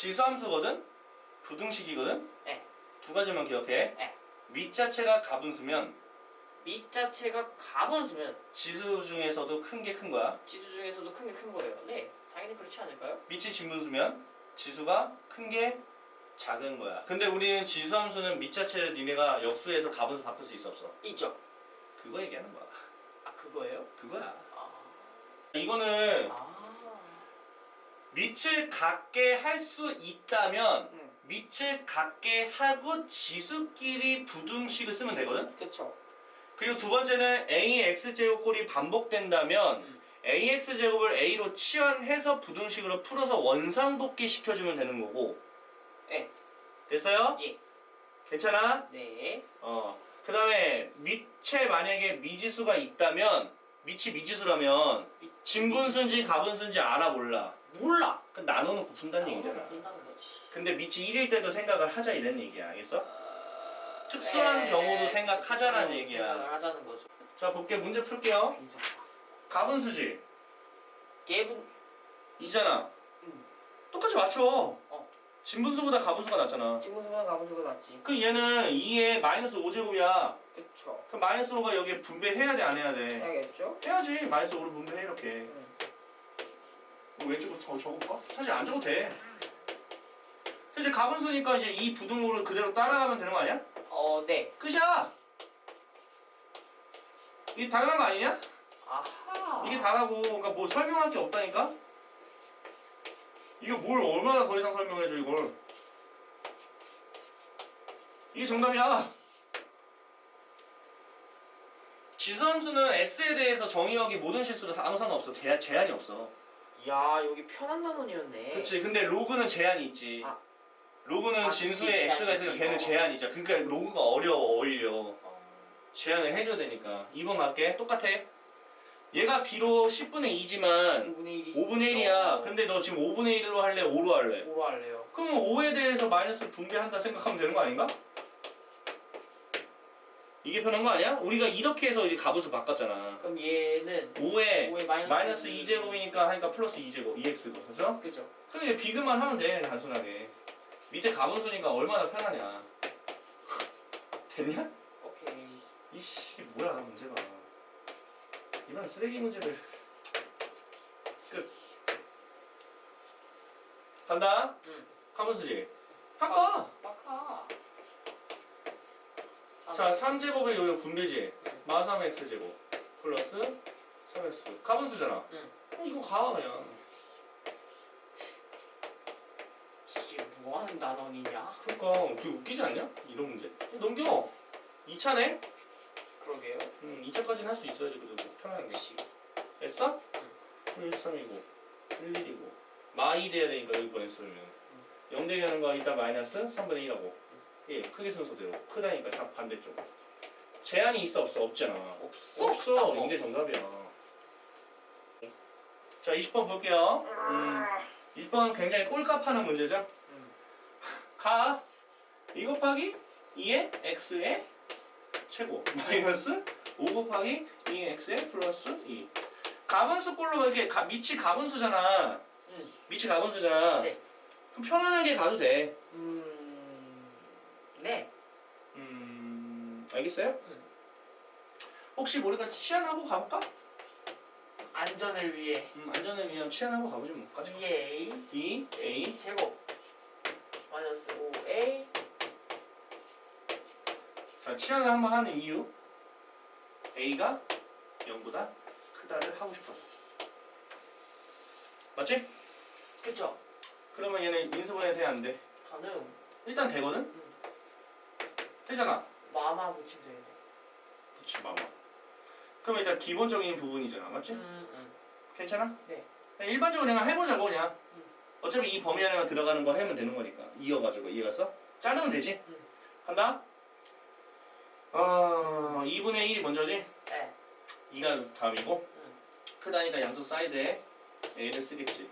지수함수거든? 부등식이거든? 네. 두 가지만 기억해. 네. 밑자체가 가분수면 밑자체가 가분수면 지수 중에서도 큰 게 큰 거야. 지수 중에서도 큰 게 큰 거예요. 네, 당연히 그렇지 않을까요? 밑이 진분수면 지수가 큰 게 작은 거야. 근데 우리는 지수함수는 밑자체 니네가 역수해서 가분수 바꿀 수 있어 없어? 있죠. 그거 얘기하는 거야. 아, 그거예요? 그거야. 아, 이거는 아, 밑을 같게 할 수 있다면 음, 밑을 같게 하고 지수끼리 부등식을 쓰면 되거든? 그렇죠. 그리고 두 번째는 AX제곱꼴이 반복된다면 음. AX제곱을 A로 치환해서 부등식으로 풀어서 원상복귀 시켜주면 되는 거고. 네, 됐어요? 예, 괜찮아? 네, 그 다음에 밑에 만약에 미지수가 있다면 밑이 미지수라면 진분수인지 가분수인지 알아 몰라? 몰라. 그 나눠놓고 푼다는 얘기잖아. 본다는 거지. 근데 밑이 1일 때도 생각을 하자 이런 얘기야. 알겠어? 특수한 경우도 생각하자라는 얘기야. 생각을 하자는 거죠. 자 볼게. 문제 풀게요. 괜찮다. 가분수지? 개분, 이잖아. 음, 똑같이 맞춰. 진분수보다 가분수가 낫잖아. 지분수보다 가분수가 낫지. 그 얘는 2에 마이너스 5제곱이야. 그쵸. 그럼 마이너스 5가 여기에 분배해야 돼 안 해야 돼? 해야겠죠? 해야지. 마이너스 5로 분배해 이렇게. 왼쪽으로 더 적어봐? 사실 안 적어도 돼. 이제 가분수니까 이제 이 부등호를 그대로 따라가면 되는 거 아니야? 네. 끝이야! 이게 당연한 거 아니냐? 아하. 이게 다라고. 그러니까 뭐 설명할 게 없다니까? 이거 뭘 얼마나 더 이상 설명해줘 이걸. 이게 정답이야. 지수함수는 x에 대해서 정의역이 모든 실수로 아무 상관없어. 제한이 없어. 야, 여기 편한 단원이었네. 그치. 근데 로그는 제한이 있지. 아. 로그는 아, 진수에 그치, x가 있으니까 제한이 걔는 있지. 제한이 있잖아. 그러니까 로그가 어려워 오히려. 제한을 해줘야 되니까. 2번 갈게. 똑같아. 얘가 비록 10분의 2지만 5분의 1이 5분의 1이야. 근데 너 지금 5분의 1로 할래? 5로 할래? 5로 할래요. 그러면 5에 대해서 마이너스 분배한다 생각하면 되는 거 아닌가? 이게 편한 거 아니야? 우리가 이렇게 해서 이제 값을 바꿨잖아. 그럼 얘는 5에 마이너스 2 2제곱이니까 하니까 플러스 2제곱 2x고 그죠? 그죠? 그럼 이제 비교만 하면 돼 단순하게. 밑에 가분수니까 얼마나 편하냐. 됐냐? 오케이. 이씨 이게 뭐야 문제가. 이런 쓰레기 문제를. 끝. 간다. 가분수지. 바꿔. 바카. 자 3제곱의 요요 분배지. 마삼 x제곱 플러스 3x 가분수잖아. 이거 가 그냥. 이게 뭐하는 단원이냐? 그러니까 되게 웃기지 않냐? 이런 문제. 넘겨. 2차네? 그러게요. 2차까지는 할 수 있어야지 그래도 편하게. 역시. 됐어? 1, 3이고 1, 1이고 마이 돼야 되니까 여기 보냈으면 0 되게 하는 거 이따 마이너스 3분의 1하고 예, 크기 순서대로 크다니까 자 반대쪽. 제한이 있어 없어? 없잖아. 없어. 이게 정답이야. 자 20번 볼게요. 20번은 굉장히 꼴값하는 문제죠. 가 2 곱하기 2의 x의 최고 마이너스 5 곱하기 2의 x의 플러스 2. 가분수 꼴로 이렇게 밑이 가분수잖아. 밑이 가분수잖아. 네. 그럼 편안하게 가도 돼. 네. 알겠어요? 혹시 모르니까 치환하고 가볼까? 안전을 위해 안전을 위한 치환하고 가보지 뭐. 가자. 2a 2a 제곱 마이너스 5a. 자 치환을 한번 하는 이유 a가 0보다 크다를 하고 싶어서. 맞지? 그쵸? 그러면 얘는 인수분해 돼 안 돼? 가능. 일단 되거든? 되잖아. 마마 붙이면 되겠네. 그치 마마. 그럼 일단 기본적인 부분이잖아. 맞지? 괜찮아? 네. 그냥 일반적으로 그냥 해보자고 그냥. 어차피 이 범위 안에만 들어가는 거 하면 되는 거니까. 이어가지고 이해갔어? 자르면 되지? 간다? 2분의 1이 먼저지? 네. 2가 다음이고 크다니까 양쪽 사이드에 A를 쓰겠지.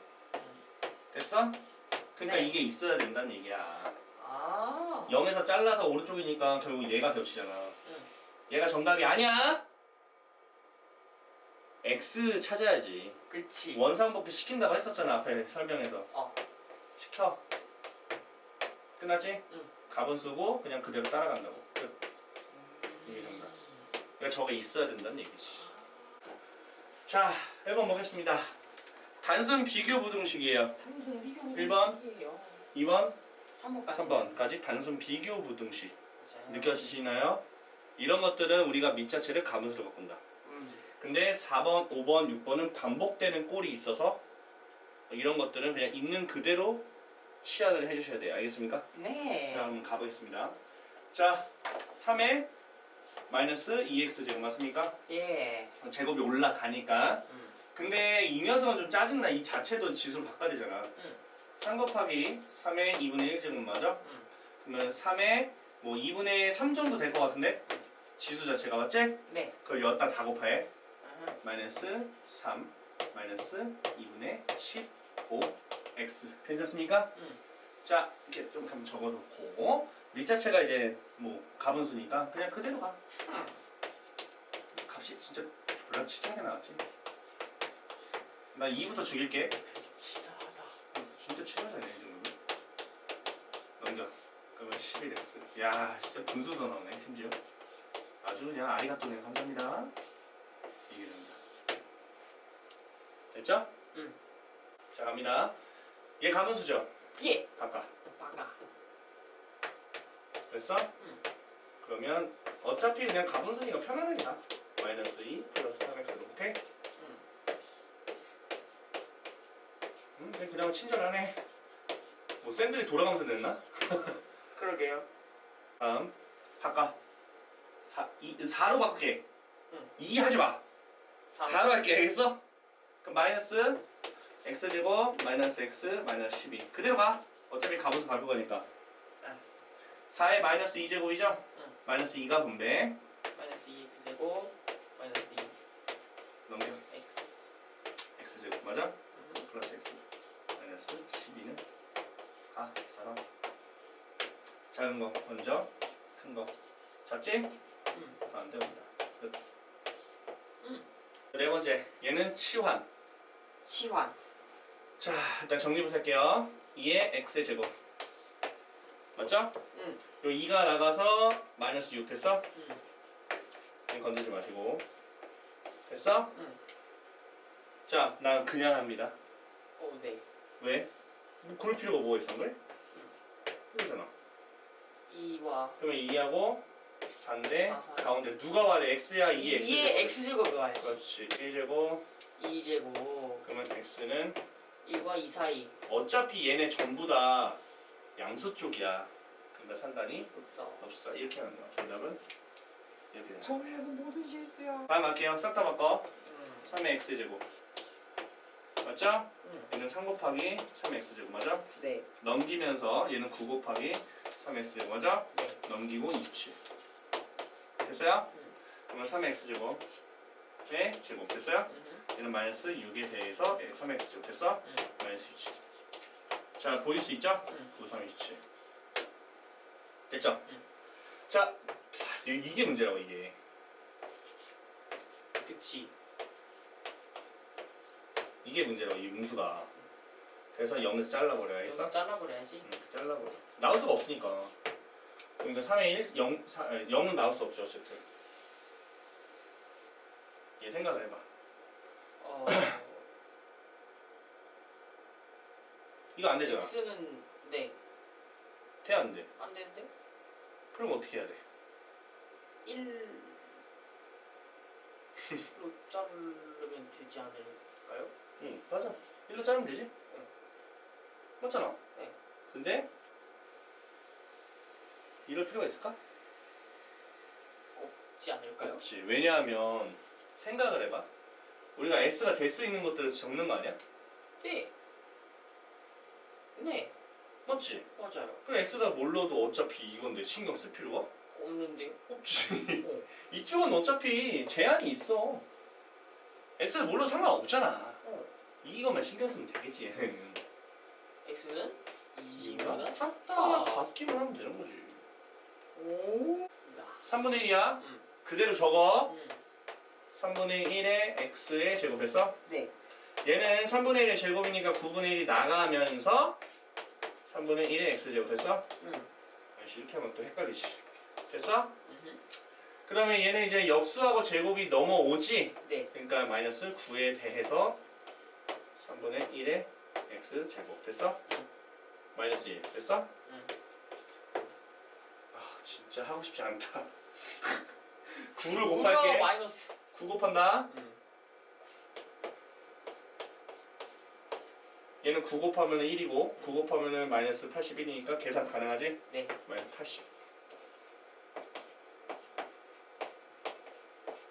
됐어? 그러니까 네. 이게 있어야 된다는 얘기야. 아. 0에서 잘라서 오른쪽이니까 결국 얘가 겹치잖아. 얘가 정답이 아니야? X 찾아야지. 그치. 원상복귀 시킨다고 했었잖아 앞에 설명에서. 어. 시켜. 끝났지? 응. 값은 쓰고 그냥 그대로 따라간다고. 끝. 이게 정답. 그러니까 저게 있어야 된다는 얘기지. 자, 1번 보겠습니다. 단순 비교 부등식이에요. 단순 비교 1번. 부등식이에요. 2번, 3번까지. 3번까지 단순 비교 부등식. 맞아요. 느껴지시나요? 이런 것들은 우리가 밑자체를 가분수로 바꾼다. 근데 4번, 5번, 6번은 반복되는 꼴이 있어서 이런 것들은 그냥 있는 그대로 치환을 해주셔야 돼요. 알겠습니까? 네. 자, 그럼 가보겠습니다. 자, 3에 마이너스 2x 제곱 맞습니까? 예. 제곱이 올라가니까. 근데 이 녀석은 좀 짜증나. 이 자체도 지수로 바꿔야 되잖아. 3 곱하기 3의 2분의 1 제곱 맞아? 그러면 3의 뭐 2분의 3 정도 될 것 같은데? 지수 자체가 맞지? 네. 그걸 여기다 다 곱해. 마이너스 3 마이너스 2분의 15 x 괜찮습니까? 자, 이렇게 좀 한번 적어놓고 밑자체가 이제 뭐 가분수니까 그냥 그대로 가. 값이 진짜 졸라 치사하게 나왔지. 나 2부터 죽일게. 치사하다. 진짜 치사하네 이 정도면. 넘겨. 그러면 11x. 야, 진짜 분수도 나오네 심지어. 아주 그냥 아리가또네. 감사합니다. 이게 됩니다. 됐죠? 응. 자, 갑니다. 얘 가분수죠? 예. 바꿔. 빠가. 됐어? 그러면 어차피 그냥 가분수니까 편안하게 가. 마이너스 2 플러스 3x로. 오케이? 그냥 친절하네. 뭐 샌들이 돌아가면서 냈나? 그러게요. 다음 바꿔. 4로 바꿀게. 응. 2 하지 마. 4로 할게. 알겠어? 그럼 마이너스 x제곱 마이너스 x 마이너스 12 그대로 가. 어차피 가분수 밟을 거니까. 응. 4의 마이너스 2제곱이죠? 응. 마이너스 2가 분배. 마이너스 2x 제곱 마이너스 2 넘겨. x. x제곱 맞아? 플러스 x 마이너스 12는 가. 4로. 작은 거 먼저 큰 거. 작지? 안 됩니다. 끝. 네 번째, 얘는 치환. 치환. 자, 일단 정리부터 할게요. 2의 x의 제곱. 맞죠? 응. 요 2가 나가서 마이너스 6 됐어? 응. 건들지 마시고. 됐어? 응. 자, 난 그냥 합니다. 네. 왜? 뭐 그럴 필요가 뭐가 있어, 그래? 그러잖아. 2와 그러면 2하고 4인데 4, 4. 가운데 누가 와야 돼? x야 2의 2의 x 제곱이 와야지. 그렇지. 1제곱. 2 제곱 그러면 x는 1과 2 사이 어차피 얘네 전부 다 양수 쪽이야. 그러니까 상관이 없어. 없어. 이렇게 하는 거야. 정답은 이렇게 되는 거야. 정답은 모든 실수야. 다음 할게요. 싹 다 바꿔. 3의 x제곱. 맞죠? 얘는 3 곱하기 3x제곱 맞아? 네. 넘기면서 얘는 9 곱하기 3x제곱 맞아? 네. 넘기고 27 됐어요? 그러면 3x제곱의 제곱 됐어요? 얘는 마이너스 6에 대해서 3x제곱 됐어? 마이너스 27 자, 보일 수 있죠? 9, 3, 27 됐죠? 자, 이게 문제라고 이게. 그치. 이게 문제라고 이 음수가. 그래서 0에서 잘라버려. 알겠어? 여기서 잘라버려야지. 잘라버려. 나올 수가 없으니까. 그러니까 3의 1, 0은 나올 수 없죠 어쨌든. 얘 생각을 해봐. 이거 안 되잖아. x는 네. 돼 안 돼? 안 되는데? 그럼 어떻게 해야 돼? 1로 자르면 되지 않을까요? 응, 맞아. 1로 자르면 되지? 맞잖아. 네. 근데 이럴 필요가 있을까? 없지 않을까요? 없지. 왜냐하면 생각을 해봐. 우리가 S가 될 수 있는 것들을 적는 거 아니야? 네. 네. 맞지? 맞아요. 그럼 X가 몰라도 어차피 이건데 신경 쓸 필요가 없는데요? 없지. 어. 이쪽은 어차피 제한이 있어. X를 몰라도 상관없잖아. 이거만 신경 쓰면 되겠지 얘는. x는 2가 2보다 작다. 그냥 같기만 하면 되는 거지. 오. 3분의 1이야. 그대로 적어. 3분의 1의 x의 제곱했어? 네. 얘는 3분의 1의 제곱이니까 9분의 1이 나가면서 3분의 1의 x제곱 됐어? 응. 아이씨 이렇게 하면 또 헷갈리지. 됐어? 음. 그 다음에 얘는 이제 역수하고 제곱이 넘어오지? 네. 그러니까 마이너스 9에 대해서 3분의 1의 x제곱 됐어? 마이너스 1 됐어? 응. 아 진짜 하고 싶지 않다. 9를 우려 곱할게. 마이너스. 9 곱한다. 응. 얘는 9 곱하면 1이고 9 곱하면 마이너스 81이니까 계산 가능하지? 네. 마이너스 80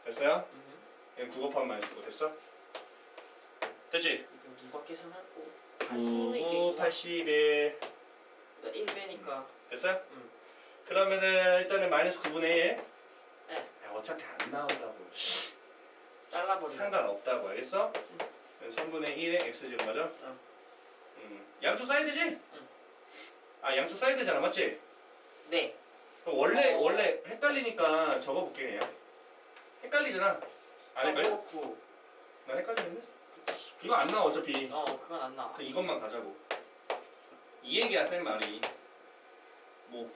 됐어요? 얘는 9 곱하면 마이너스 9 됐어? 됐지? 이거 누가 계산할고? 9, 81 나 1 빼니까. 됐어요? 응. 그러면은 일단은 마이너스 9분의 1 네. 야, 어차피 안 나온다고 잘라버려. 상관없다고 알겠어? 3분의 1의 x제곱 맞아? 응. 양쪽 사이드지? 응. 아 양쪽 사이드잖아 맞지? 네. 그럼 원래 헷갈리니까 적어볼게 그냥 헷갈리잖아 안 헷갈려? 9. 나 헷갈리는데? 그치. 이거 안 나와 어차피 그건 안 나와. 그 이것만 가자고 이 얘기야 쌤 말이 뭐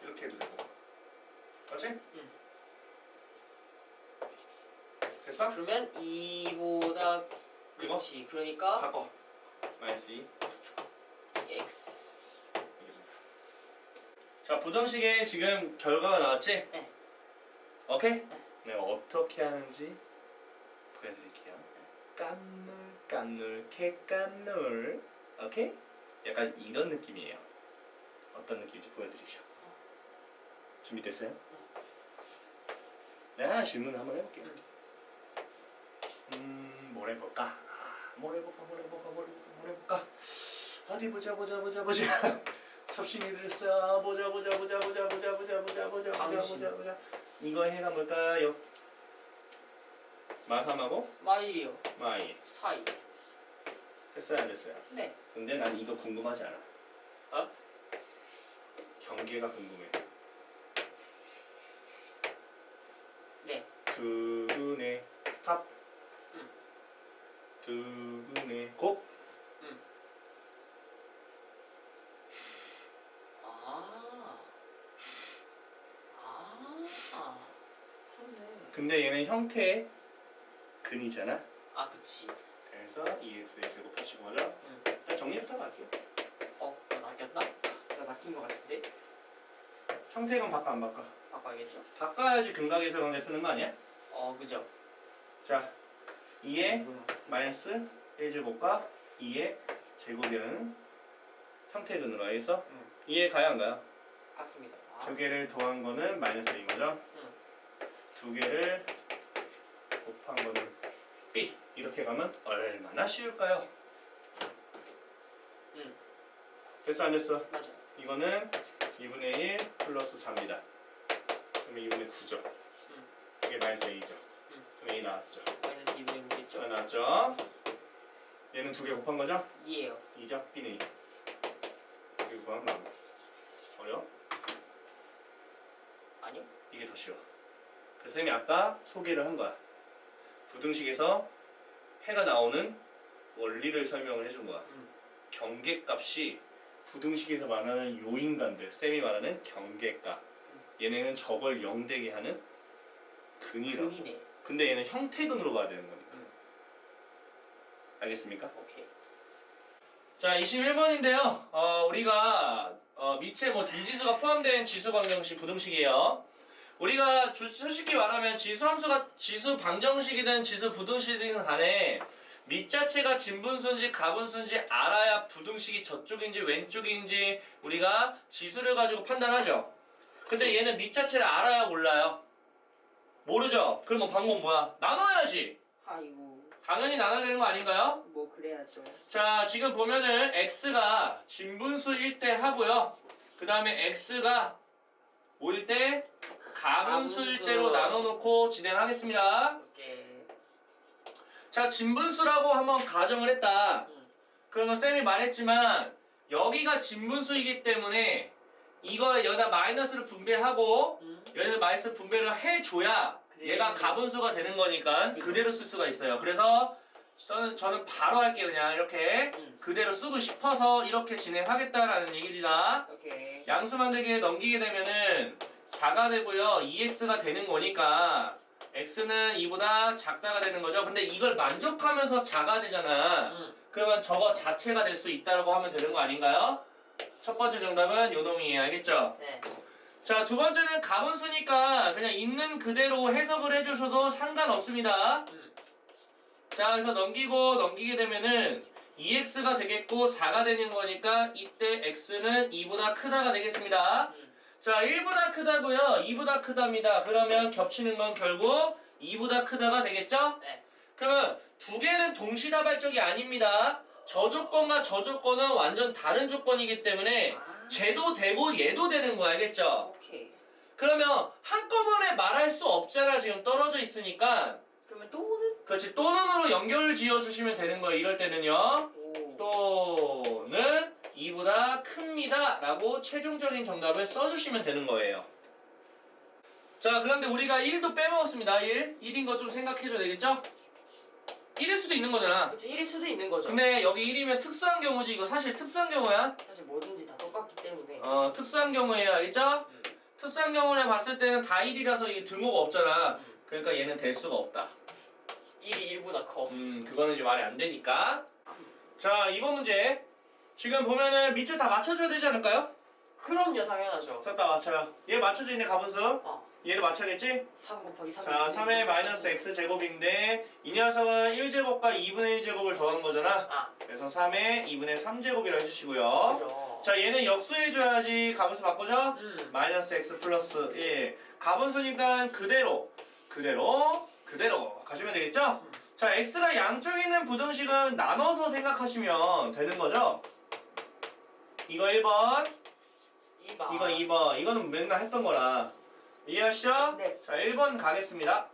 이렇게 해도 되고 맞지? 응. 됐어? 그러면 2보다 그거? 그치. 그러니까 바꿔 마이너스 2 x. 자 부등식에 지금 결과가 나왔지? 네. 오케이? 네. 내가 어떻게 하는지 보여드릴게요 깜놀 개깜놀 오케이? 약간 이런 느낌이에요 어떤 느낌인지 보여드리죠 준비됐어요? 내가 하나 질문을 한번 해볼게요 뭘 해볼까? 뭘 해볼까? 어디 보자 접신이 들었어 보자 이거 해가 뭘까요? 마삼하고 마일이요. 마이 사이. 됐어요 안 됐어요? 네. 근데 난 이거 궁금하지 않아 어? 경계가 궁금해 네. 두 분의 합 두 분의 곱 그렇네. 근데 얘는 형태의 근이잖아 아, 그치. 그래서 2x의 제곱 하시고 하자 응. 일단 정리부터 갈게요 나 낚였나? 나 낚인 것 같은데? 형태는 바꿔 안 바꿔? 바꿔야겠죠? 바꿔야지 근각에서 그런데 쓰는 거 아니야? 그죠. 자 2의 마이너스 1제곱과 2의 제곱이라는 형태근으로 알겠어? 응. 2의 가야 안 가요? 같습니다. 두 개를 더한 거는 마이너스 1인 거죠? 응. 두 개를 곱한 거는 B 이렇게 가면 얼마나 쉬울까요? 응. 됐어 안 됐어? 맞아. 이거는 2분의 1 플러스 4입니다. 그러면 2분의 9죠. 이게 마이너스 A죠. 그럼 A 나왔죠. 마이너스 2분의 6겠죠? A 나왔죠. 얘는 두 개 곱한 거죠? 2예요. 2죠? B는 2. 이거 구하면 나옵니다. 어려워? 아니요? 이게 더 쉬워. 그래서 쌤이 아까 소개를 한 거야. 부등식에서 해가 나오는 원리를 설명을 해준 거야. 경계값이 부등식에서 말하는 요인간들, 쌤이 말하는 경계값. 얘네는 저걸 0되게 하는 근이라고. 근이네. 근데 얘는 형태근으로 봐야 되는 거니까. 알겠습니까? 오케이. 자, 21번인데요. 우리가 밑에 미지수가 포함된 지수 방정식 부등식이에요. 우리가 솔직히 말하면 지수 함수가 지수 방정식이든 지수 부등식이든 간에 밑 자체가 진분수인지 가분수인지 알아야 부등식이 저쪽인지 왼쪽인지 우리가 지수를 가지고 판단하죠. 근데 얘는 밑 자체를 알아야 몰라요. 모르죠? 그러면 방법 뭐야? 나눠야지. 아이고. 당연히 나눠야 되는 거 아닌가요? 뭐 그래야죠. 자, 지금 보면은 x가 진분수일 때 하고요. 그 다음에 x가 뭐일 때? 가분수일 가분수. 때로 나눠놓고 진행하겠습니다. 오케이. 자, 진분수라고 한번 가정을 했다. 그러면 쌤이 말했지만 여기가 진분수이기 때문에 이거 여기다 마이너스를 분배하고 여기서 마이너스 분배를 해줘야 얘가 가분수가 되는 거니까 그대로 쓸 수가 있어요. 그래서 저는 바로 할게요. 그냥 이렇게 그대로 쓰고 싶어서 이렇게 진행하겠다라는 얘기입니다. 오케이. 양수 만들기에 넘기게 되면은 4가 되고요. 2x가 되는 거니까 x는 2보다 작다가 되는 거죠. 근데 이걸 만족하면서 작아 되잖아. 그러면 저거 자체가 될 수 있다고 하면 되는 거 아닌가요? 첫 번째 정답은 요 놈이에요. 알겠죠? 네. 자, 두 번째는 가분수니까 그냥 있는 그대로 해석을 해주셔도 상관없습니다. 자, 그래서 넘기게 되면은 2x가 되겠고 4가 되는 거니까 이때 x는 2보다 크다가 되겠습니다. 자, 1보다 크다고요. 2보다 크답니다. 그러면 겹치는 건 결국 2보다 크다가 되겠죠? 네. 그러면 두 개는 동시다발적이 아닙니다. 저 조건과 저 조건은 완전 다른 조건이기 때문에 쟤도 되고 얘도 되는 거야. 알겠죠? 오케이. 그러면 한꺼번에 말할 수 없잖아. 지금 떨어져 있으니까. 그러면 또는? 그렇지. 또는으로 연결 지어주시면 되는 거예요. 이럴 때는요. 오. 또는 2보다 큽니다. 라고 최종적인 정답을 써주시면 되는 거예요. 자, 그런데 우리가 1도 빼먹었습니다. 1인 거 좀 생각해줘야 되겠죠? 1일 수도 있는 거잖아. 그치, 1일 수도 있는 거죠. 근데 여기 1이면 특수한 경우지. 이거 사실 특수한 경우야. 사실 뭐든지 다 똑같기 때문에. 특수한 경우예요. 알겠죠? 특수한 경우를 봤을 때는 다 1이라서 이게 등호가 없잖아. 그러니까 얘는 될 수가 없다. 1이 1보다 커. 그거는 이제 말이 안 되니까. 자, 이번 문제. 지금 보면은 밑줄 다 맞춰줘야 되지 않을까요? 그럼요, 당연하죠. 싹 다 맞춰요. 얘 맞춰져 있네, 가분수. 얘를 맞춰야겠지? 3 곱하기 3. 자, 3의 마이너스 x제곱인데 이 녀석은 1제곱과 2분의 1제곱을 더한 거잖아. 그래서 3의 2분의 3제곱이라고 해주시고요. 그죠. 자, 얘는 역수해줘야지 가분수 바꾸죠? 마이너스 x 플러스 1. 가분수니까 그대로 가시면 되겠죠? 자, x가 양쪽에 있는 부등식은 나눠서 생각하시면 되는 거죠? 이거 1번, 2번. 이거 2번. 이거는 맨날 했던 거라. 이해하시죠? 네. 자, 1번 가겠습니다.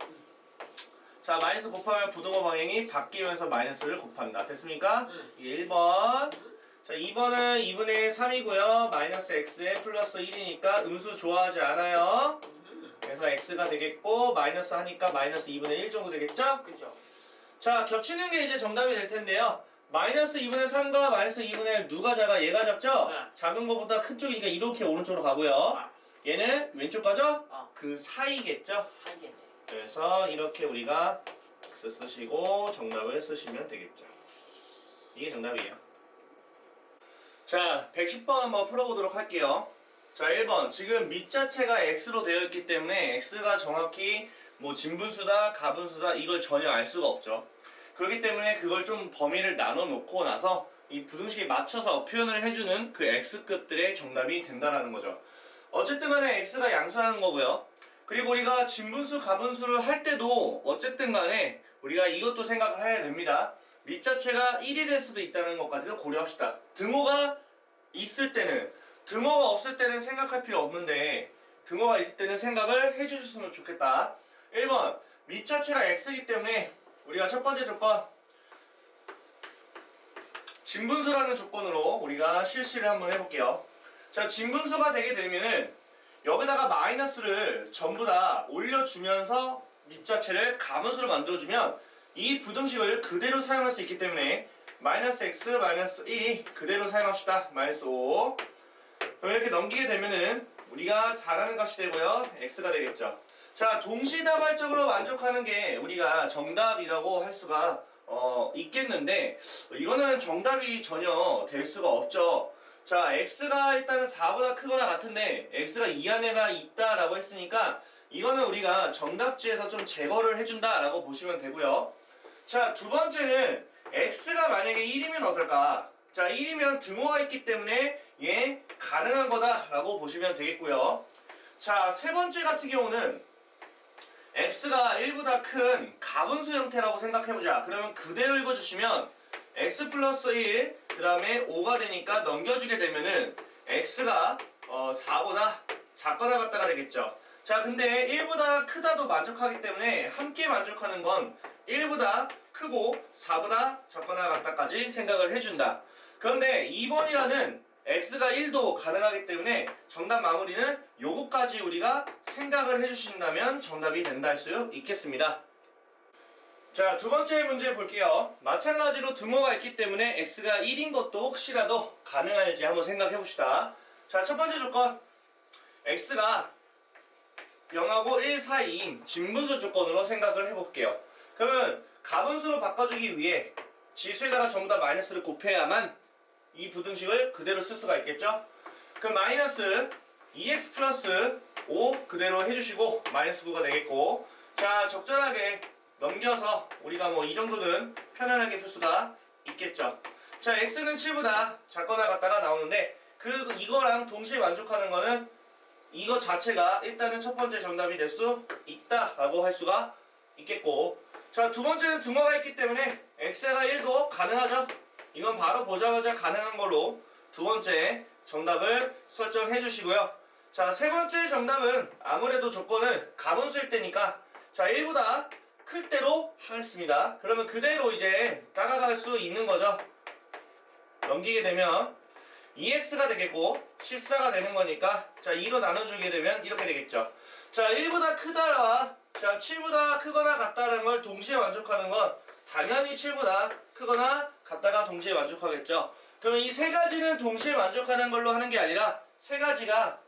자, 마이너스 곱하면 부등호 방향이 바뀌면서 마이너스를 곱한다. 됐습니까? 이게 1번. 자, 2번은 2분의 3이고요. 마이너스 x에 플러스 1이니까 음수 좋아하지 않아요. 그래서 x가 되겠고 마이너스 하니까 마이너스 2분의 1 정도 되겠죠? 그죠. 자, 겹치는 게 이제 정답이 될 텐데요. 마이너스 2분의 3과 마이너스 2분의 1 누가 작아? 얘가 작죠? 네. 작은 거보다 큰 쪽이니까 이렇게 오른쪽으로 가고요. 얘는 왼쪽 가죠? 그 사이겠죠? 사이겠네. 그래서 이렇게 우리가 X 쓰시고 정답을 쓰시면 되겠죠. 이게 정답이에요. 자, 110번 한번 풀어보도록 할게요. 자, 1번. 지금 밑 자체가 X로 되어 있기 때문에 X가 정확히 뭐 진분수다, 가분수다 이걸 전혀 알 수가 없죠. 그렇기 때문에 그걸 좀 범위를 나눠 놓고 나서 이 부등식에 맞춰서 표현을 해주는 그 X급들의 정답이 된다는 거죠. 어쨌든 간에 X가 양수하는 거고요. 그리고 우리가 진분수, 가분수를 할 때도 어쨌든 간에 우리가 이것도 생각해야 됩니다. 밑 자체가 1이 될 수도 있다는 것까지도 고려합시다. 등호가 있을 때는, 등호가 없을 때는 생각할 필요 없는데 등호가 있을 때는 생각을 해주셨으면 좋겠다. 1번, 밑 자체가 X이기 때문에 우리가 첫 번째 조건 진분수라는 조건으로 우리가 실시를 한번 해볼게요. 자, 진분수가 되게 되면은 여기다가 마이너스를 전부 다 올려주면서 밑 자체를 가분수로 만들어주면 이 부등식을 그대로 사용할 수 있기 때문에 마이너스 x 마이너스 1이 그대로 사용합시다. 마이너스 5. 그럼 이렇게 넘기게 되면은 우리가 4라는 값이 되고요. x가 되겠죠. 자, 동시다발적으로 만족하는 게 우리가 정답이라고 할 수가 있겠는데 이거는 정답이 전혀 될 수가 없죠. 자, x가 일단은 4보다 크거나 같은데 x가 이 안에가 있다라고 했으니까 이거는 우리가 정답지에서 좀 제거를 해준다라고 보시면 되고요. 자, 두 번째는 x가 만약에 1이면 어떨까? 자, 1이면 등호가 있기 때문에 얘 가능한 거다라고 보시면 되겠고요. 자, 세 번째 같은 경우는 x가 1보다 큰 가분수 형태라고 생각해보자. 그러면 그대로 읽어주시면 x 플러스 1, 그 다음에 5가 되니까 넘겨주게 되면은 x가 4보다 작거나 같다가 되겠죠. 자, 근데 1보다 크다도 만족하기 때문에 함께 만족하는 건 1보다 크고 4보다 작거나 같다까지 생각을 해준다. 그런데 2번이라는 x가 1도 가능하기 때문에 정답 마무리는 요거까지 우리가 생각을 해주신다면 정답이 된다 할 수 있겠습니다. 자, 두 번째 문제 볼게요. 마찬가지로 등호가 있기 때문에 x가 1인 것도 혹시라도 가능할지 한번 생각해 봅시다. 자, 첫 번째 조건. x가 0하고 1 사이인 진분수 조건으로 생각을 해볼게요. 그러면 가분수로 바꿔주기 위해 지수에다가 전부 다 마이너스를 곱해야만 이 부등식을 그대로 쓸 수가 있겠죠? 그럼 마이너스 2x 플러스 5 그대로 해주시고 마이너스 9가 되겠고, 자, 적절하게 넘겨서 우리가 뭐 이 정도는 편안하게 풀 수가 있겠죠. 자, x는 7보다 작거나 같다가 나오는데 이거랑 동시에 만족하는 거는 이거 자체가 일단은 첫 번째 정답이 될 수 있다라고 할 수가 있겠고, 자, 두 번째는 등호가 있기 때문에 x가 1도 가능하죠. 이건 바로 보자마자 가능한 걸로 두 번째 정답을 설정해 주시고요. 자, 세 번째 정답은 아무래도 조건은 가분수일 때니까 자, 1보다 클 대로 하겠습니다. 그러면 그대로 이제 따라갈 수 있는 거죠. 넘기게 되면 2x가 되겠고 14가 되는 거니까 자, 2로 나눠주게 되면 이렇게 되겠죠. 자, 1보다 크다와 자, 7보다 크거나 같다는 걸 동시에 만족하는 건 당연히 7보다 크거나 같다가 동시에 만족하겠죠. 그러면 이 세 가지는 동시에 만족하는 걸로 하는 게 아니라 세 가지가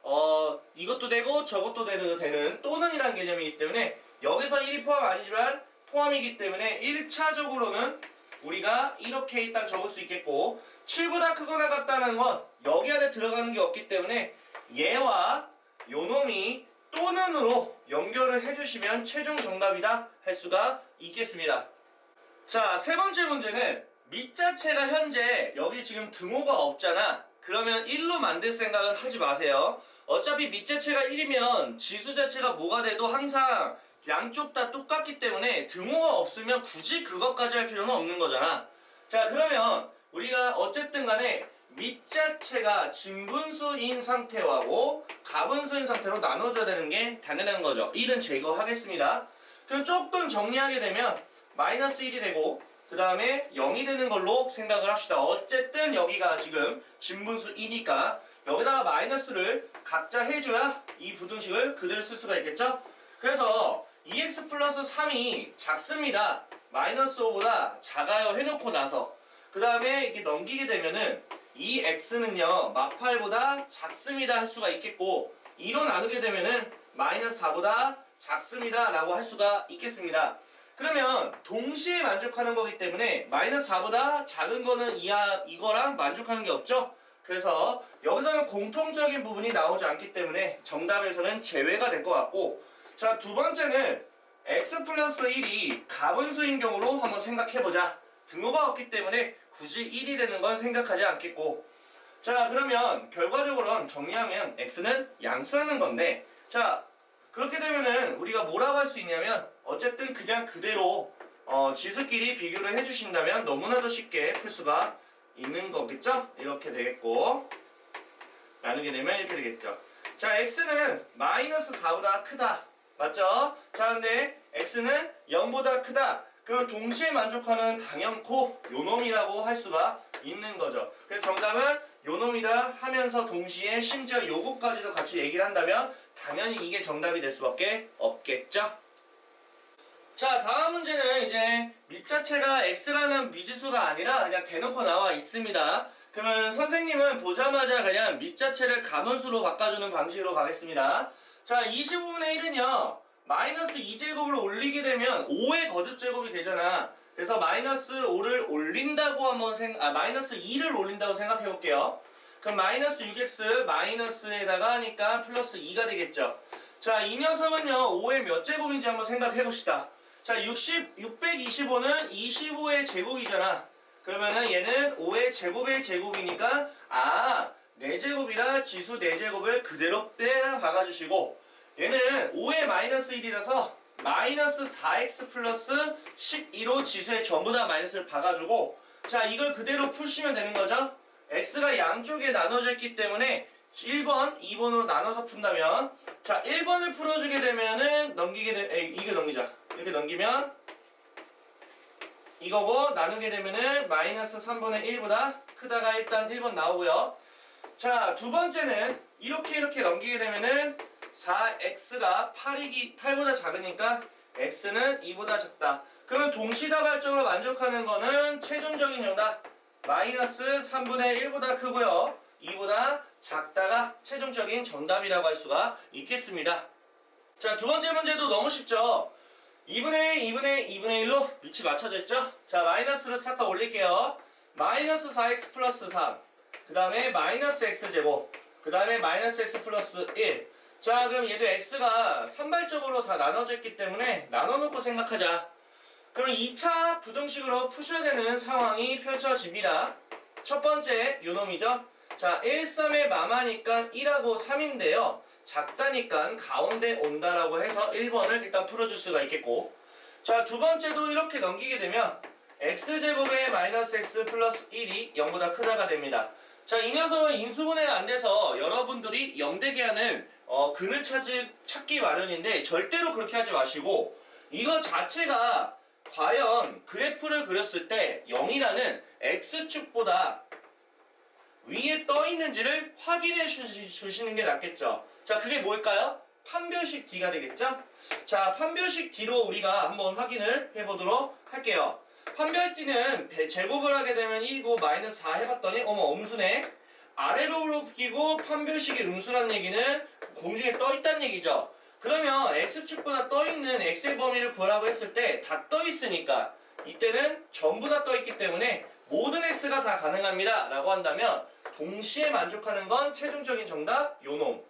이것도 되고 저것도 되는 또는이라는 개념이기 때문에 여기서 1이 포함 아니지만 포함이기 때문에 1차적으로는 우리가 이렇게 일단 적을 수 있겠고, 7보다 크거나 같다는 건 여기 안에 들어가는 게 없기 때문에 얘와 요놈이 또는으로 연결을 해주시면 최종 정답이다 할 수가 있겠습니다. 자, 세 번째 문제는 밑 자체가 현재 여기 지금 등호가 없잖아. 그러면 1로 만들 생각은 하지 마세요. 어차피 밑 자체가 1이면 지수 자체가 뭐가 돼도 항상 양쪽 다 똑같기 때문에 등호가 없으면 굳이 그것까지 할 필요는 없는 거잖아. 자, 그러면 우리가 어쨌든 간에 밑 자체가 진분수인 상태하고 가분수인 상태로 나눠줘야 되는 게 당연한 거죠. 1은 제거하겠습니다. 그럼 조금 정리하게 되면 마이너스 1이 되고 그 다음에 0이 되는 걸로 생각을 합시다. 어쨌든 여기가 지금 진분수이니까 여기다가 마이너스를 각자 해줘야 이 부등식을 그대로 쓸 수가 있겠죠? 그래서 2x 플러스 3이 작습니다. 마이너스 5보다 작아요 해놓고 나서 그 다음에 이렇게 넘기게 되면은 이 x는요 마팔보다 작습니다 할 수가 있겠고, 2로 나누게 되면은 마이너스 4보다 작습니다 라고 할 수가 있겠습니다. 그러면 동시에 만족하는 거기 때문에 마이너스 4보다 작은 거는 이거랑 만족하는 게 없죠. 그래서 여기서는 공통적인 부분이 나오지 않기 때문에 정답에서는 제외가 될 것 같고, 자, 두 번째는 x 플러스 1이 가분수인 경우로 한번 생각해보자. 등호가 없기 때문에 굳이 1이 되는 건 생각하지 않겠고, 자, 그러면 결과적으로는 정리하면 x는 양수하는 건데, 자, 그렇게 되면은 우리가 뭐라고 할 수 있냐면 어쨌든 그냥 그대로 지수끼리 비교를 해주신다면 너무나도 쉽게 풀 수가 있는 거겠죠? 이렇게 되겠고, 나누게 되면 이렇게 되겠죠. 자, x는 마이너스 4보다 크다. 맞죠? 자, 근데 x는 0보다 크다. 그럼 동시에 만족하는 당연코 요놈이라고 할 수가 있는 거죠. 그래서 정답은 요놈이다 하면서 동시에 심지어 요거까지도 같이 얘기를 한다면 당연히 이게 정답이 될 수밖에 없겠죠? 자, 다음 문제는 이제 밑 자체가 x라는 미지수가 아니라 그냥 대놓고 나와 있습니다. 그러면 선생님은 보자마자 그냥 밑 자체를 가분수로 바꿔주는 방식으로 가겠습니다. 자, 25분의 1은요 마이너스 2제곱을 올리게 되면 5의 거듭제곱이 되잖아. 그래서 마이너스 5를 올린다고 마이너스 2를 올린다고 생각해 볼게요. 그럼 마이너스 6x 마이너스에다가 하니까 플러스 2가 되겠죠. 자, 이 녀석은요 5의 몇 제곱인지 한번 생각해 봅시다. 자, 625는 25의 제곱이잖아. 그러면은 얘는 5의 제곱의 제곱이니까 4제곱이라 지수 4제곱을 그대로 빼 박아주시고, 얘는 5의 마이너스 1이라서 마이너스 4x 플러스 12로 지수에 전부 다 마이너스를 박아주고, 자, 이걸 그대로 푸시면 되는 거죠. x가 양쪽에 나눠져 있기 때문에 1번, 2번으로 나눠서 푼다면, 자, 1번을 풀어주게 되면은 이게 넘기자. 이렇게 넘기면 이거고, 나누게 되면은 마이너스 3분의 1보다 크다가 일단 1번 나오고요. 자, 두 번째는 이렇게 넘기게 되면은 4x가 8보다 작으니까 x는 2보다 작다. 그러면 동시다발적으로 만족하는 거는 최종적인 정답 마이너스 3분의 1보다 크고요. 2보다 작다가 최종적인 정답이라고 할 수가 있겠습니다. 자, 두 번째 문제도 너무 쉽죠? 2분의 1, 2분의 1로 밑이 맞춰져 있죠? 자, 마이너스로 싹 다 올릴게요. 마이너스 4x 플러스 3. 그 다음에 마이너스 x제곱. 그 다음에 마이너스 x 플러스 1. 자, 그럼 얘도 x가 산발적으로 다 나눠져 있기 때문에 나눠놓고 생각하자. 그럼 2차 부등식으로 푸셔야 되는 상황이 펼쳐집니다. 첫 번째 요놈이죠. 자, 1, 3의 마마니까 1하고 3인데요. 작다니까 가운데 온다라고 해서 1번을 일단 풀어줄 수가 있겠고, 자, 두 번째도 이렇게 넘기게 되면 x제곱의 마이너스 x 플러스 1이 0보다 크다가 됩니다. 자, 이 녀석은 인수분해가 안 돼서 여러분들이 0되게 하는 근을 찾기 마련인데 절대로 그렇게 하지 마시고, 이거 자체가 과연 그래프를 그렸을 때 0이라는 x축보다 위에 떠 있는지를 확인해 주시는 게 낫겠죠. 자, 그게 뭘까요? 판별식 D가 되겠죠? 자, 판별식 D로 우리가 한번 확인을 해보도록 할게요. 판별 D는 제곱을 하게 되면 1이고 마이너스 4 해봤더니 어머 음수네. 아래로 끼고 판별식이 음수라는 얘기는 공중에 떠 있다는 얘기죠. 그러면 x축보다 떠 있는 x의 범위를 구하라고 했을 때 다 떠 있으니까 이때는 전부 다 떠 있기 때문에 모든 x가 다 가능합니다 라고 한다면 동시에 만족하는 건 최종적인 정답 요놈.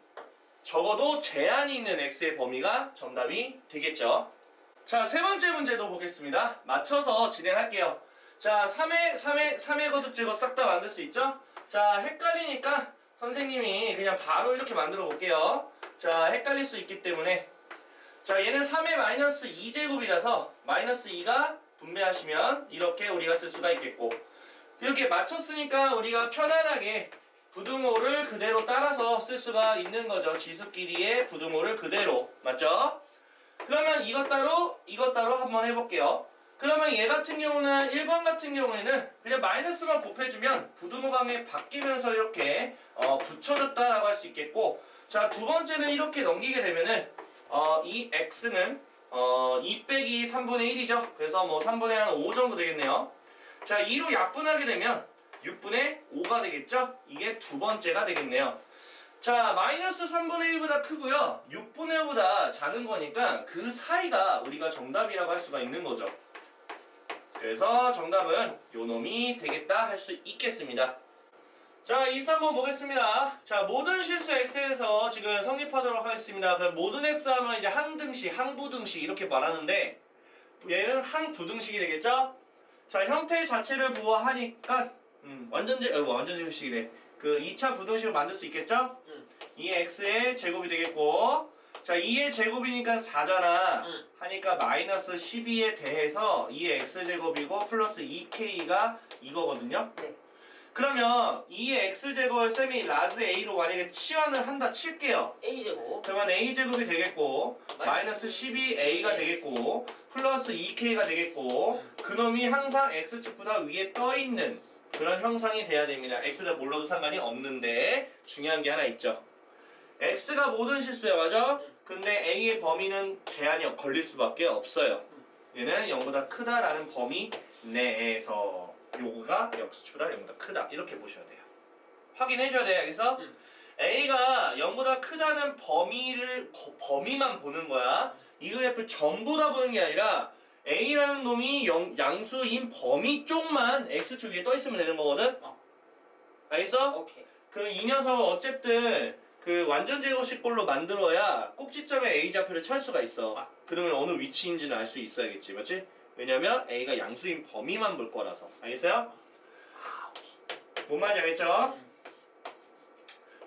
적어도 제한이 있는 x의 범위가 정답이 되겠죠. 자, 세 번째 문제도 보겠습니다. 맞춰서 진행할게요. 자, 3의 거듭 제곱 싹 다 만들 수 있죠? 자, 헷갈리니까 선생님이 그냥 바로 이렇게 만들어 볼게요. 자, 헷갈릴 수 있기 때문에. 자, 얘는 3의 마이너스 2제곱이라서 마이너스 2가 분배하시면 이렇게 우리가 쓸 수가 있겠고, 이렇게 맞췄으니까 우리가 편안하게 부등호를 그대로 따라서 쓸 수가 있는 거죠. 지수끼리의 부등호를 그대로. 맞죠? 그러면 이것 따로 한번 해볼게요. 그러면 얘 같은 경우는 1번 같은 경우에는 그냥 마이너스만 곱해주면 부등호 방에 바뀌면서 이렇게 붙여졌다라고 할 수 있겠고, 자, 두 번째는 이렇게 넘기게 되면은 이 x는 2 빼기 3분의 1이죠. 그래서 뭐 3분의 한 5 정도 되겠네요. 자, 2로 약분하게 되면 6분의 5가 되겠죠? 이게 두 번째가 되겠네요. 자, 마이너스 3분의 1보다 크고요. 6분의 5보다 작은 거니까 그 사이가 우리가 정답이라고 할 수가 있는 거죠. 그래서 정답은 요놈이 되겠다 할 수 있겠습니다. 자, 2,3번 보겠습니다. 자, 모든 실수 x에서 지금 성립하도록 하겠습니다. 그럼 모든 x 하면 이제 항등식, 항부등식 이렇게 말하는데 얘는 항부등식이 되겠죠? 자, 형태 자체를 보호하니까 완전제곱식이래. 그 2차 부등식을 만들 수 있겠죠? 2x의 제곱이 되겠고, 자, 2의 제곱이니까 4잖아. 하니까 마이너스 12에 대해서 2의 x제곱이고 플러스 2k가 이거거든요. 네. 그러면 2의 x제곱을 쌤이 라즈 a로 만약에 치환을 한다 칠게요. a제곱 그러면 a제곱이 되겠고 마이너스 12a가 네. 되겠고 플러스 2k가 되겠고 그놈이 항상 x축보다 위에 떠있는 그런 형상이 돼야 됩니다. x를 몰라도 상관이 없는데 중요한 게 하나 있죠. x가 모든 실수야, 맞아? 근데 a의 범위는 제한이 걸릴 수밖에 없어요. 얘는 0보다 크다라는 범위 내에서 요거가 x축보다 0보다 크다 이렇게 보셔야 돼요. 확인해줘야 돼요. 여기서 a가 0보다 크다는 범위만 보는 거야. 이 그래프 전부 다 보는 게 아니라 a라는 놈이 양수인 범위 쪽만 x축 위에 떠 있으면 되는 거거든. 알겠어? 오케이. 그 이 녀석은 어쨌든 그 완전 제곱식꼴로 만들어야 꼭지점에 a 좌표를 찰 수가 있어. 그러면 어느 위치인지는 알 수 있어야겠지, 맞지? 왜냐면 a가 양수인 범위만 볼 거라서. 알겠어요? 뭔 말인지 알겠죠?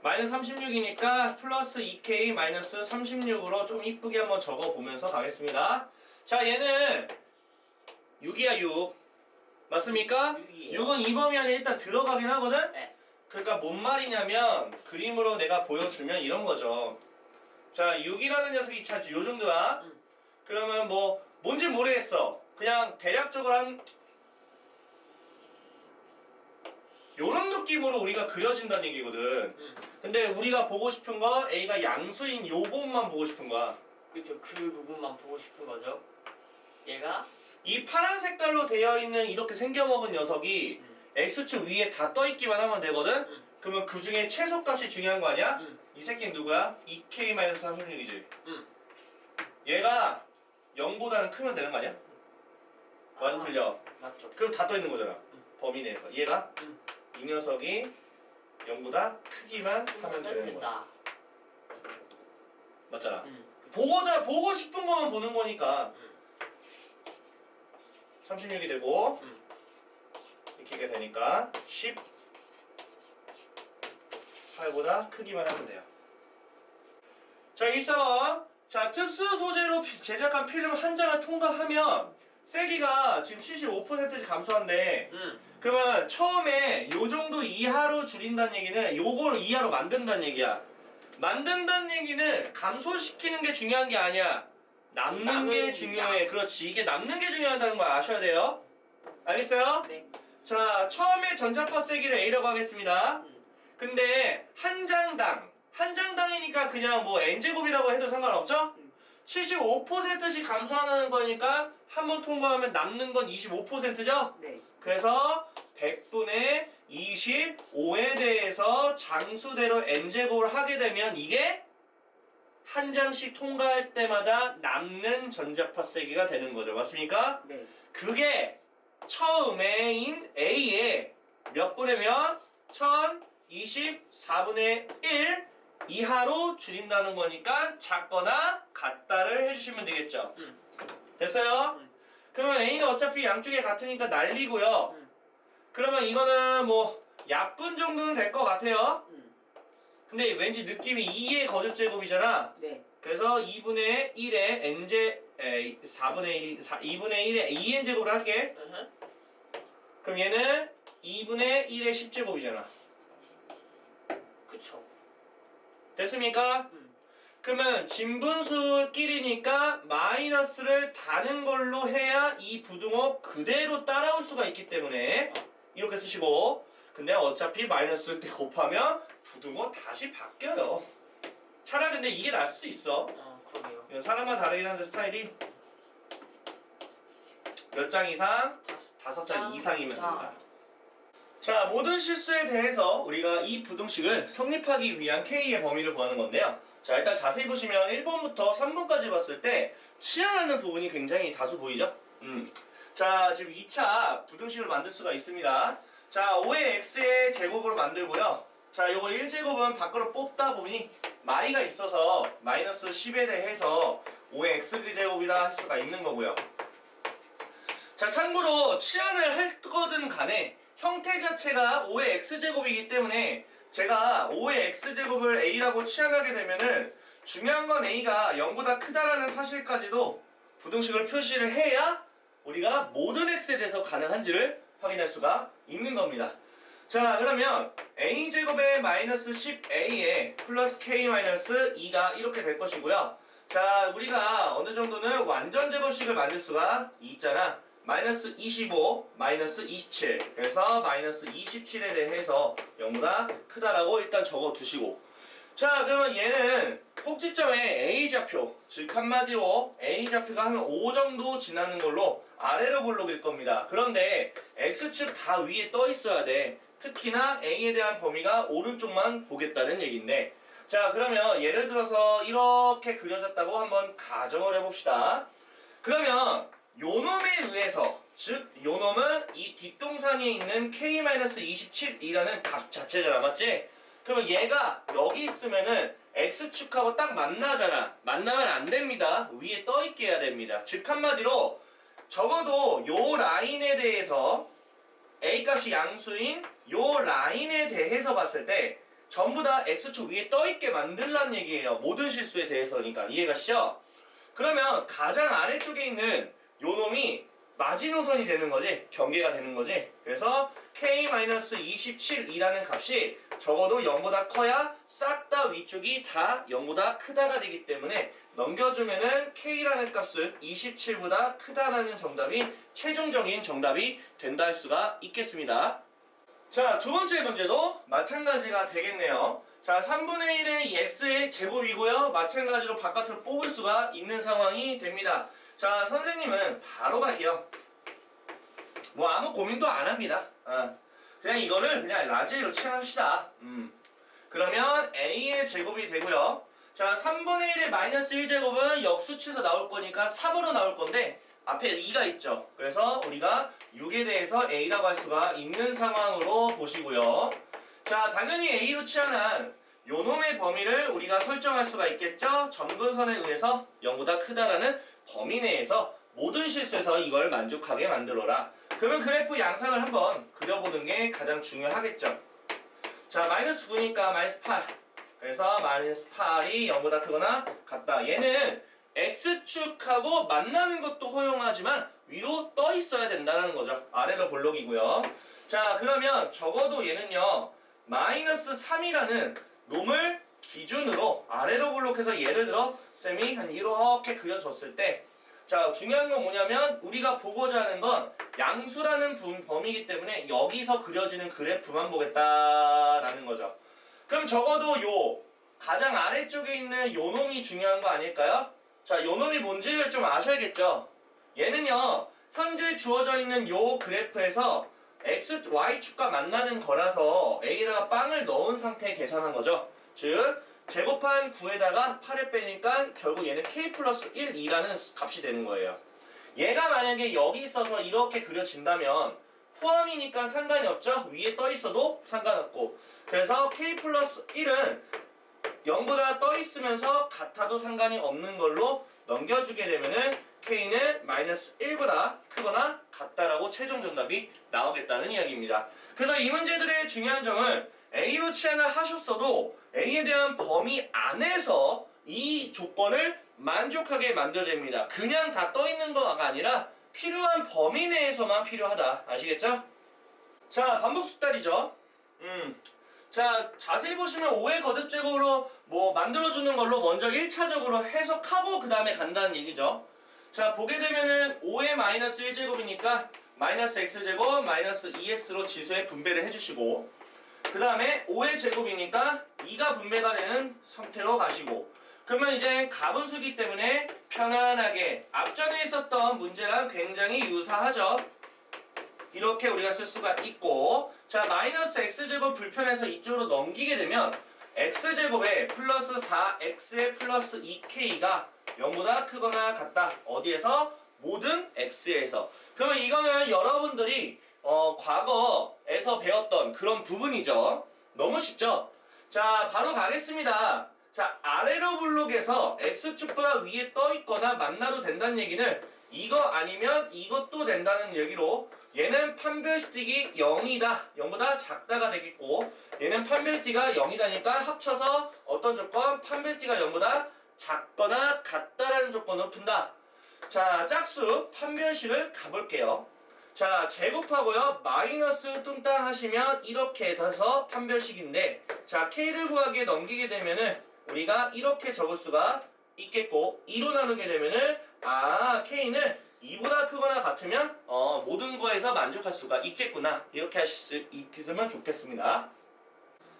마이너스 36이니까 플러스 2k 마이너스 36으로 좀 이쁘게 한번 적어보면서 가겠습니다. 자, 얘는 6이야 6. 맞습니까? 6이에요. 6은 이 범위 안에 일단 들어가긴 하거든? 네. 그러니까 뭔 말이냐면 그림으로 내가 보여주면 이런 거죠. 자, 6이라는 녀석이 찾지 요 정도야. 그러면 뭐 뭔지 모르겠어. 그냥 대략적으로 한 요런 느낌으로 우리가 그려진다는 얘기거든. 근데 우리가 보고 싶은 거 A가 양수인 요 부분만 보고 싶은 거야. 그쵸, 그 부분만 보고 싶은 거죠. 얘가 이 파란 색깔로 되어 있는 이렇게 생겨먹은 녀석이 x축 위에 다 떠있기만 하면 되거든? 그러면 그 중에 최소값이 중요한 거 아니야? 이 새끼는 누구야? 2k-316이지. 얘가 0보다는 크면 되는 거 아니야? 맞아, 틀려. 맞죠. 그럼 다 떠있는 거잖아. 범위 내에서. 얘가 이 녀석이 0보다 크기만 하면 되는 거야. 된다. 맞잖아. 보고 싶은 것만 보는 거니까 36이 되고 이렇게 되니까 18보다 크기만 하면 돼요. 자, 여기 있어. 자, 특수 소재로 제작한 필름 한 장을 통과하면 세기가 지금 75%씩 감소한대. 그러면 처음에 요 정도 이하로 줄인다는 얘기는 요걸 이하로 만든다는 얘기야. 만든다는 얘기는 감소시키는 게 중요한 게 아니야. 남는 게 중요해. 그렇지. 이게 남는 게 중요하다는 걸 아셔야 돼요. 알겠어요? 네. 자, 처음에 전자파 세기를 A라고 하겠습니다. 근데 한 장당이니까 그냥 뭐 N제곱이라고 해도 상관없죠? 75%씩 감소하는 거니까 한 번 통과하면 남는 건 25%죠? 네. 그래서 100분의 25에 대해서 장수대로 N제곱을 하게 되면 이게 한 장씩 통과할 때마다 남는 전자파 세기가 되는 거죠. 맞습니까? 네. 그게 처음에인 A에 몇 분의 몇? 1024분의 1 이하로 줄인다는 거니까 작거나 같다를 해주시면 되겠죠. 됐어요? 그러면 A는 어차피 양쪽에 같으니까 날리고요. 그러면 이거는 뭐 약분 정도는 될 것 같아요. 근데 왠지 느낌이 2의 거듭제곱이잖아. 네. 그래서 2분의 1에 n제 4분의 1이 2분의 1에 2n제곱을 할게. 그럼 얘는 2분의 1의 10제곱이잖아. 그쵸. 됐습니까? 그러면 진분수끼리니까 마이너스를 다는 걸로 해야 이 부등호 그대로 따라올 수가 있기 때문에 이렇게 쓰시고, 근데 어차피 마이너스 때 곱하면 부등호 다시 바뀌어요. 차라리 근데 이게 나을 수도 있어. 그러게요. 사람마다 다르긴 한데 스타일이 몇 장 이상? 5장 이상이면 된다. 자, 모든 실수에 대해서 우리가 이 부등식을 성립하기 위한 K의 범위를 구하는 건데요. 자, 일단 자세히 보시면 1번부터 3번까지 봤을 때 치환하는 부분이 굉장히 다수 보이죠? 자, 지금 2차 부등식을 만들 수가 있습니다. 자, 5의 x의 제곱으로 만들고요. 자, 요거 1제곱은 밖으로 뽑다 보니 마이가 있어서 마이너스 10에 대해서 5의 x제곱이라 할 수가 있는 거고요. 자, 참고로 치환을 할 거든 간에 형태 자체가 5의 x제곱이기 때문에 제가 5의 x제곱을 a라고 치환하게 되면은 중요한 건 a가 0보다 크다라는 사실까지도 부등식을 표시를 해야 우리가 모든 x에 대해서 가능한지를 확인할 수가 있는 겁니다. 자, 그러면 a제곱의 마이너스 10a에 플러스 k 마이너스 2가 이렇게 될 것이고요. 자, 우리가 어느 정도는 완전 제곱식을 만들 수가 있잖아. 마이너스 25, 마이너스 27. 그래서 마이너스 27에 대해서 0보다 크다라고 일단 적어 두시고. 자, 그러면 얘는 꼭지점에 A좌표, 즉 한마디로 A좌표가 한 5 정도 지나는 걸로 아래로 볼록일 겁니다. 그런데 X축 다 위에 떠 있어야 돼. 특히나 A에 대한 범위가 오른쪽만 보겠다는 얘기인데, 자, 그러면 예를 들어서 이렇게 그려졌다고 한번 가정을 해봅시다. 그러면 요놈에 의해서, 즉 요놈은 이 뒷동산에 있는 k-27이라는 값 자체잖아, 맞지? 그러면 얘가 여기 있으면은 x축하고 딱 만나잖아. 만나면 안 됩니다. 위에 떠있게 해야 됩니다. 즉 한마디로 적어도 요 라인에 대해서 a값이 양수인 요 라인에 대해서 봤을 때 전부 다 x축 위에 떠있게 만들라는 얘기예요. 모든 실수에 대해서니까. 이해가시죠? 그러면 가장 아래쪽에 있는 요 놈이 마지노선이 되는 거지, 경계가 되는 거지. 그래서 k-27이라는 값이 적어도 0보다 커야 싹 다 위쪽이 다 0보다 크다가 되기 때문에 넘겨주면은 k라는 값은 27보다 크다라는 정답이 최종적인 정답이 된다 할 수가 있겠습니다. 자, 두 번째 문제도 마찬가지가 되겠네요. 자, 3분의 1의 x의 제곱이고요. 마찬가지로 바깥으로 뽑을 수가 있는 상황이 됩니다. 자, 선생님은 바로 갈게요. 뭐 아무 고민도 안 합니다. 그냥 이거를 그냥 라지로 치환합시다. 그러면 a의 제곱이 되고요. 자, 3분의 1의 마이너스 1제곱은 역수치에서 나올 거니까 3으로 나올 건데 앞에 2가 있죠. 그래서 우리가 6에 대해서 a라고 할 수가 있는 상황으로 보시고요. 자, 당연히 a로 치환한 요놈의 범위를 우리가 설정할 수가 있겠죠. 점근선에 의해서 0보다 크다라는 범위 내에서 모든 실수에서 이걸 만족하게 만들어라. 그러면 그래프 양상을 한번 그려보는 게 가장 중요하겠죠. 자, 마이너스 9니까 마이너스 8. 그래서 마이너스 8이 0보다 크거나 같다. 얘는 x축하고 만나는 것도 허용하지만 위로 떠 있어야 된다는 거죠. 아래로 볼록이고요. 자, 그러면 적어도 얘는요 마이너스 3이라는 놈을 기준으로 아래로 볼록해서 예를 들어 쌤이 한 이렇게 그려줬을 때, 자, 중요한 건 뭐냐면 우리가 보고자 하는 건 양수라는 범위이기 때문에 여기서 그려지는 그래프만 보겠다라는 거죠. 그럼 적어도 요 가장 아래쪽에 있는 요 놈이 중요한 거 아닐까요? 자, 요 놈이 뭔지를 좀 아셔야겠죠. 얘는요 현재 주어져 있는 요 그래프에서 x, y축과 만나는 거라서 a에다가 빵을 넣은 상태에 계산한 거죠. 즉 제곱한 9에다가 8을 빼니까 결국 얘는 k 플러스 1, 2라는 값이 되는 거예요. 얘가 만약에 여기 있어서 이렇게 그려진다면 포함이니까 상관이 없죠. 위에 떠 있어도 상관없고, 그래서 k 플러스 1은 0보다 떠 있으면서 같아도 상관이 없는 걸로 넘겨주게 되면은 k는 마이너스 1보다 크거나 같다라고 최종 정답이 나오겠다는 이야기입니다. 그래서 이 문제들의 중요한 점은 a로 치환을 하셨어도 a에 대한 범위 안에서 이 조건을 만족하게 만들어냅니다. 그냥 다 떠 있는 거가 아니라 필요한 범위 내에서만 필요하다. 아시겠죠? 자, 반복 수달이죠. 자, 자세히 보시면 5의 거듭제곱으로 뭐 만들어주는 걸로 먼저 1차적으로 해석하고 그 다음에 간다는 얘기죠. 자, 보게 되면은 5의 마이너스 1제곱이니까 마이너스 x제곱 마이너스 2x로 지수에 분배를 해주시고, 그 다음에 5의 제곱이니까 2가 분배가 되는 상태로 가시고, 그러면 이제 가분수기 때문에 편안하게 앞전에 있었던 문제랑 굉장히 유사하죠. 이렇게 우리가 쓸 수가 있고, 자, 마이너스 x제곱 불편해서 이쪽으로 넘기게 되면 x제곱에 플러스 4x에 플러스 2k가 0보다 크거나 같다. 어디에서? 모든 x에서. 그러면 이거는 여러분들이 과거에서 배웠던 그런 부분이죠. 너무 쉽죠? 자, 바로 가겠습니다. 자, 아래로 블록에서 x축보다 위에 떠 있거나 만나도 된다는 얘기는 이거 아니면 이것도 된다는 얘기로, 얘는 판별식이 0이다. 0보다 작다가 되겠고, 얘는 판별t가 0이다니까 합쳐서 어떤 조건? 판별t가 0보다 작거나 같다라는 조건으로 푼다. 자, 짝수 판별식을 가볼게요. 자, 제곱하고요 마이너스 뚱땅 하시면 이렇게 돼서 판별식인데, 자, k를 구하기에 넘기게 되면은 우리가 이렇게 적을 수가 있겠고, 2로 나누게 되면은 k는 2보다 크거나 같으면 모든 거에서 만족할 수가 있겠구나, 이렇게 하실 수 있으면 좋겠습니다.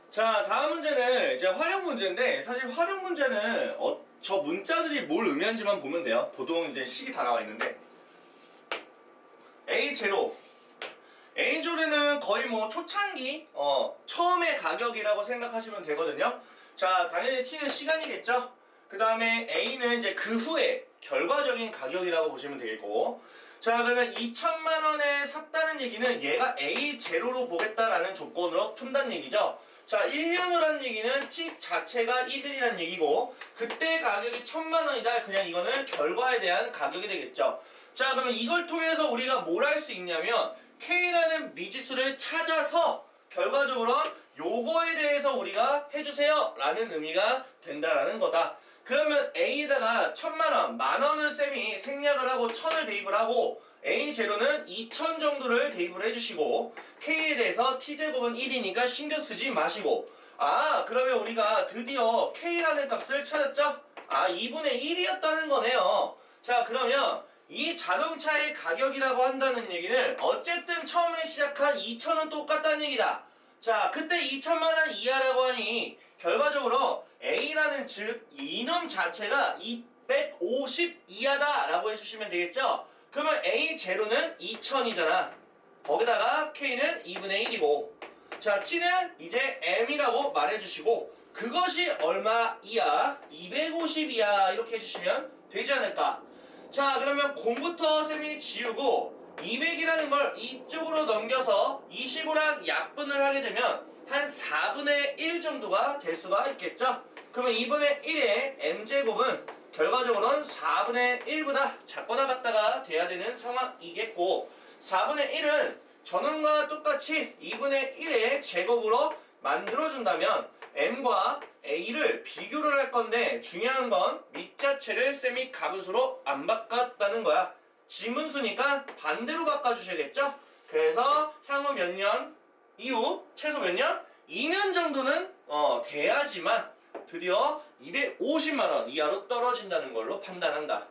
자, 다음 문제는 이제 활용 문제인데, 사실 활용 문제는 저 문자들이 뭘 의미하는지만 보면 돼요. 보통 이제 식이 다 나와 있는데, A0 A0는 거의 뭐 초창기 처음의 가격이라고 생각하시면 되거든요. 자, 당연히 T는 시간이겠죠. 그 다음에 A는 이제 그 후에 결과적인 가격이라고 보시면 되겠고, 자, 그러면 2천만 원에 샀다는 얘기는 얘가 A0로 보겠다라는 조건으로 푼다는 얘기죠. 자, 1년후라는 얘기는 T 자체가 1일이라는 얘기고, 그때 가격이 1,000만 원이다. 그냥 이거는 결과에 대한 가격이 되겠죠. 자, 그러면 이걸 통해서 우리가 뭘 할 수 있냐면 K라는 미지수를 찾아서 결과적으로 요거에 대해서 우리가 해주세요 라는 의미가 된다라는 거다. 그러면 A에다가 1,000만 원, 만 원을 쌤이 생략을 하고 1,000을 대입을 하고, A0는 2,000 정도를 대입을 해주시고, K에 대해서 T제곱은 1이니까 신경 쓰지 마시고, 그러면 우리가 드디어 K라는 값을 찾았죠? 2분의 1이었다는 거네요. 자, 그러면 이 자동차의 가격이라고 한다는 얘기는 어쨌든 처음에 시작한 2,000은 똑같다는 얘기다. 자, 그때 2천만 원 이하라고 하니 결과적으로 A라는 즉 이놈 자체가 150 이하다 라고 해주시면 되겠죠? 그러면 A0는 2000이잖아. 거기다가 K는 2분의 1이고, 자 T는 이제 M이라고 말해주시고, 그것이 얼마 이하? 250 이하 이렇게 해주시면 되지 않을까? 자 그러면 공부터 쌤이 지우고 200이라는 걸 이쪽으로 넘겨서 25랑 약분을 하게 되면 한 4분의 1 정도가 될 수가 있겠죠? 그러면 2분의 1의 m제곱은 결과적으로는 4분의 1보다 작거나 같다가 돼야 되는 상황이겠고, 4분의 1은 전원과 똑같이 2분의 1의 제곱으로 만들어준다면 m과 a를 비교를 할 건데, 중요한 건 밑자체를 쌤이 가분수로 안 바꿨다는 거야. 지문수니까 반대로 바꿔주셔야겠죠? 그래서 향후 몇 년 이후 최소 몇 년? 2년 정도는 돼야지만 드디어 250만 원 이하로 떨어진다는 걸로 판단한다.